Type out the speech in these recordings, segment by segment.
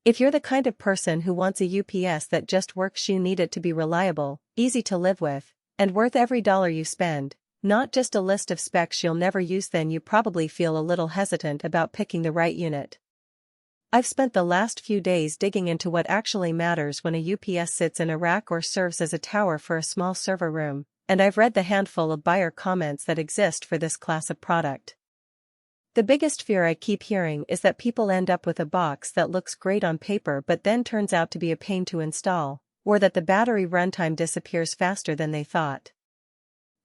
If you're the kind of person who wants a UPS that just works, you need it to be reliable, easy to live with, and worth every dollar you spend, not just a list of specs you'll never use. Then you probably feel a little hesitant about picking the right unit. I've spent the last few days digging into what actually matters when a UPS sits in a rack or serves as a tower for a small server room, and I've read the handful of buyer comments that exist for this class of product. The biggest fear I keep hearing is that people end up with a box that looks great on paper but then turns out to be a pain to install, or that the battery runtime disappears faster than they thought.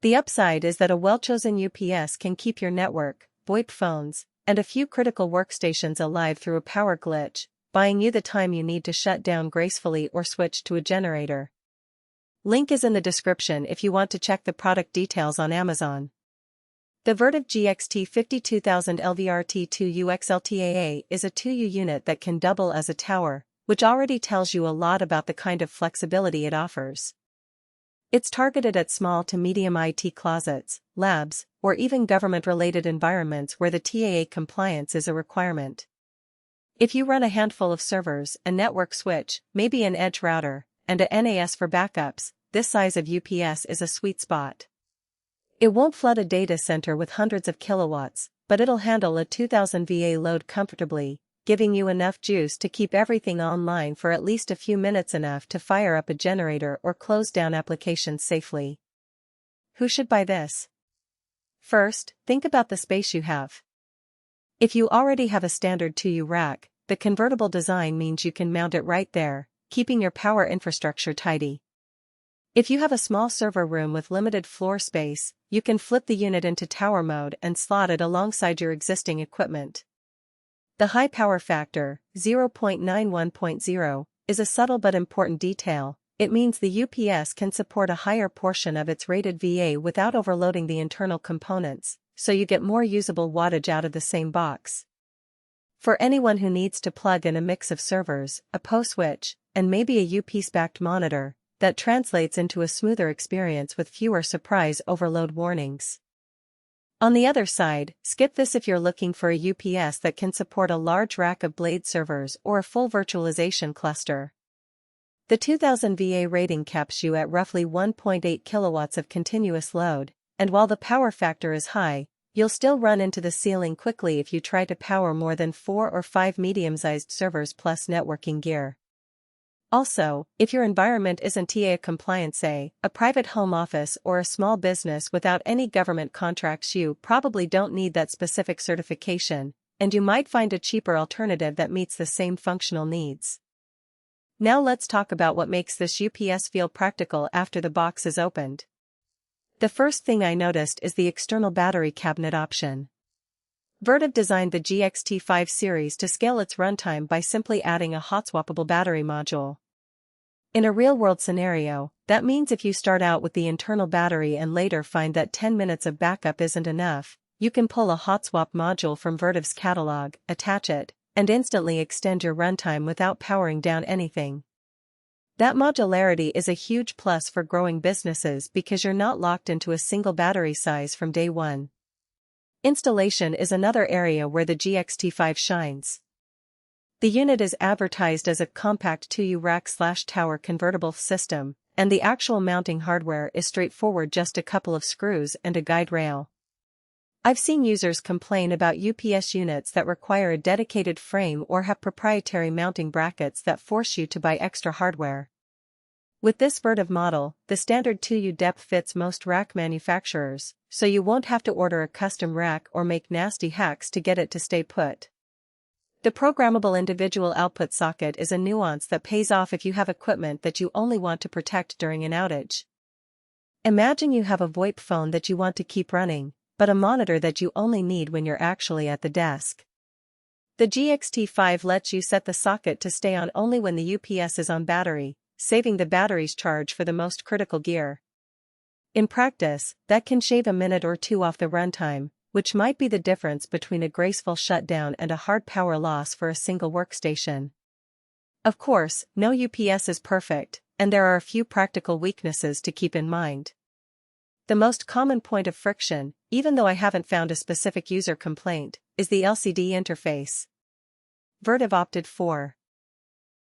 The upside is that a well-chosen UPS can keep your network, VoIP phones, and a few critical workstations alive through a power glitch, buying you the time you need to shut down gracefully or switch to a generator. Link is in the description if you want to check the product details on Amazon. The Vertiv GXT5 2000LVRT2UXLTAA is a 2U unit that can double as a tower, which already tells you a lot about the kind of flexibility it offers. It's targeted at small to medium IT closets, labs, or even government-related environments where the TAA compliance is a requirement. If you run a handful of servers, a network switch, maybe an edge router, and a NAS for backups, this size of UPS is a sweet spot. It won't flood a data center with hundreds of kilowatts, but it'll handle a 2000VA load comfortably, giving you enough juice to keep everything online for at least a few minutes, enough to fire up a generator or close down applications safely. Who should buy this? First, think about the space you have. If you already have a standard 2U rack, the convertible design means you can mount it right there, keeping your power infrastructure tidy. If you have a small server room with limited floor space, you can flip the unit into tower mode and slot it alongside your existing equipment. The high power factor, 0.91.0, is a subtle but important detail. It means the UPS can support a higher portion of its rated VA without overloading the internal components, so you get more usable wattage out of the same box. For anyone who needs to plug in a mix of servers, a PO switch, and maybe a UPS-backed monitor, that translates into a smoother experience with fewer surprise overload warnings. On the other side, skip this if you're looking for a UPS that can support a large rack of blade servers or a full virtualization cluster. The 2000VA rating caps you at roughly 1.8 kilowatts of continuous load, and while the power factor is high, you'll still run into the ceiling quickly if you try to power more than 4 or 5 medium-sized servers plus networking gear. Also, if your environment isn't TAA compliant, say, a private home office or a small business without any government contracts, you probably don't need that specific certification, and you might find a cheaper alternative that meets the same functional needs. Now let's talk about what makes this UPS feel practical after the box is opened. The first thing I noticed is the external battery cabinet option. Vertiv designed the GXT5 series to scale its runtime by simply adding a hot-swappable battery module. In a real-world scenario, that means if you start out with the internal battery and later find that 10 minutes of backup isn't enough, you can pull a hot swap module from Vertiv's catalog, attach it, and instantly extend your runtime without powering down anything. That modularity is a huge plus for growing businesses because you're not locked into a single battery size from day one. Installation is another area where the GXT5 shines. The unit is advertised as a compact 2U rack/tower convertible system, and the actual mounting hardware is straightforward, just a couple of screws and a guide rail. I've seen users complain about UPS units that require a dedicated frame or have proprietary mounting brackets that force you to buy extra hardware. With this Vertiv model, the standard 2U depth fits most rack manufacturers, so you won't have to order a custom rack or make nasty hacks to get it to stay put. The programmable individual output socket is a nuance that pays off if you have equipment that you only want to protect during an outage. Imagine you have a VoIP phone that you want to keep running, but a monitor that you only need when you're actually at the desk. The GXT5 lets you set the socket to stay on only when the UPS is on battery, saving the battery's charge for the most critical gear. In practice, that can shave a minute or two off the runtime, which might be the difference between a graceful shutdown and a hard power loss for a single workstation. Of course, no UPS is perfect, and there are a few practical weaknesses to keep in mind. The most common point of friction, even though I haven't found a specific user complaint, is the LCD interface. Vertiv opted for